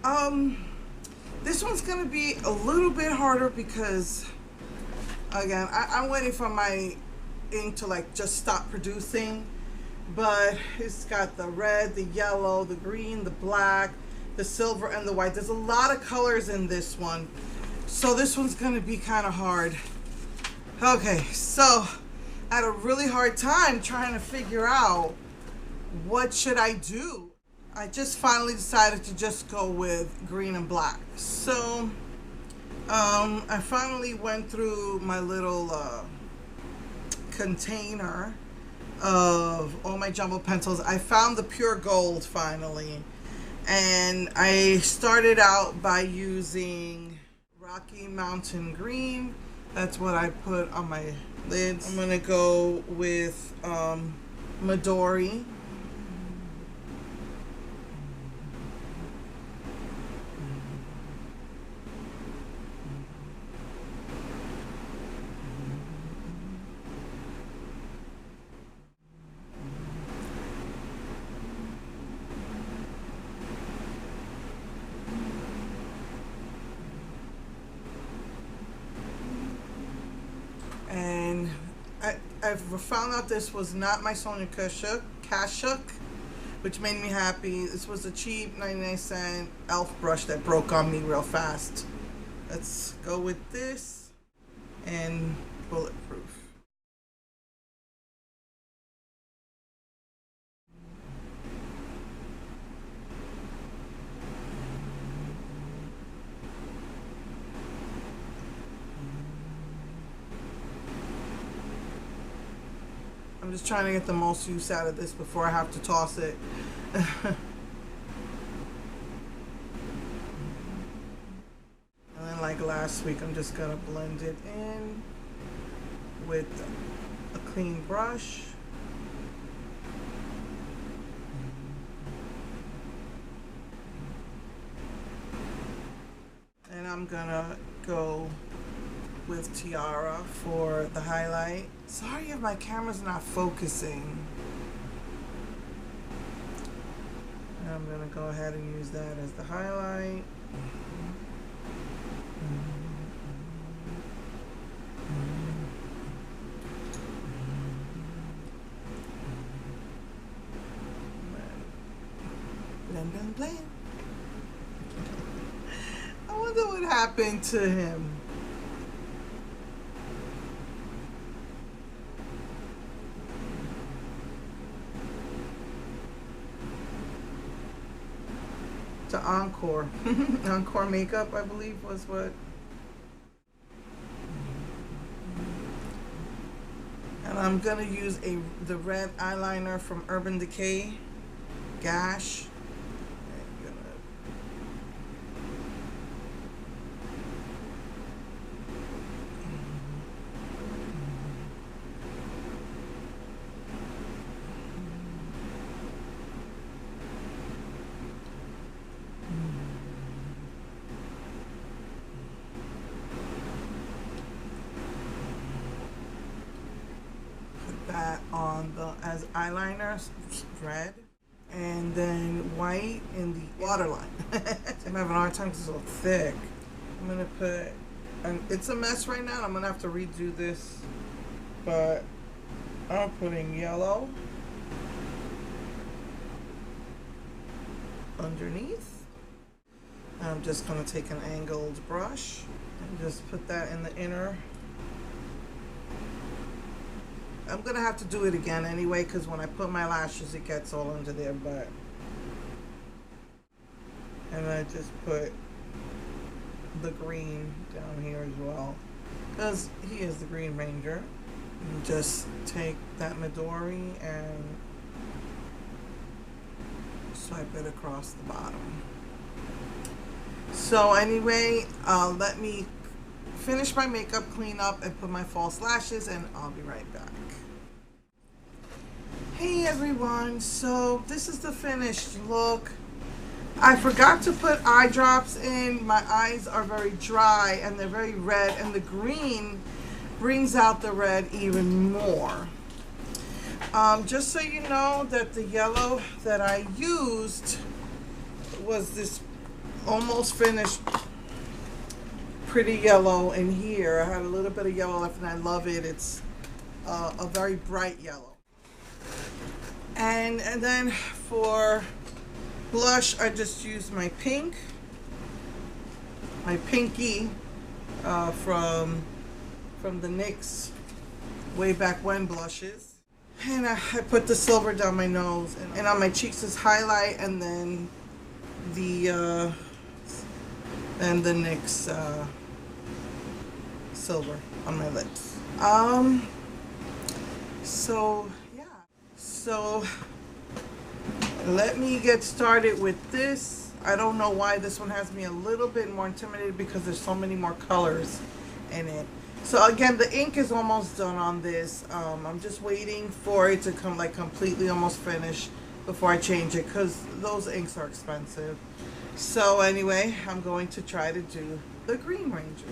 Um, this one's gonna be a little bit harder because, again, I'm waiting for my ink to like just stop producing. But it's got the red, the yellow, the green, the black, the silver, and the white. There's a lot of colors in this one, so this one's gonna be kind of hard. Okay, so I had a really hard time trying to figure out what should I do. I just finally decided to just go with green and black. So I finally went through my little container of all my jumbo pencils. I found the pure gold finally, and I started out by using Rocky Mountain Green. That's what I put on my lids. I'm gonna go with Midori. And I found out this was not my Sonia Kashuk, which made me happy. This was a cheap 99-cent elf brush that broke on me real fast. Let's go with this and bulletproof. I'm just trying to get the most use out of this before I have to toss it. And then like last week, I'm just gonna blend it in with a clean brush. And I'm gonna go with Tiara for the highlight. Sorry if my camera's not focusing. And I'm gonna go ahead and use that as the highlight. Blend, blend, blend. I wonder what happened to him. To Encore. Encore Makeup, I believe, was what. And I'm gonna use the red eyeliner from Urban Decay, Gash. That on the as eyeliner, red, and then white in the waterline. I'm having a hard time because it's so thick. I'm gonna put, and it's a mess right now. I'm gonna have to redo this, but I'm putting yellow underneath. I'm just gonna take an angled brush and just put that in the inner. I'm gonna have to do it again anyway, because when I put my lashes it gets all under there, but and I just put the green down here as well because he is the Green Ranger. And just take that Midori and swipe it across the bottom. So anyway, let me finish my makeup, clean up, and put my false lashes, and I'll be right back. Hey everyone, so this is the finished look. I forgot to put eye drops in. My eyes are very dry and they're very red, and the green brings out the red even more. Just so you know that the yellow that I used was this almost finished pretty yellow in here. I had a little bit of yellow left and I love it. It's a very bright yellow. And then for blush, I just used my pink, my pinky from the NYX way back when blushes. And I put the silver down my nose and on my cheeks is highlight, and then the NYX silver on my lips. So yeah. So let me get started with this. I don't know why this one has me a little bit more intimidated because there's so many more colors in it. So again, the ink is almost done on this. I'm just waiting for it to come like completely almost finished before I change it, because those inks are expensive. So anyway, I'm going to try to do the Green Ranger.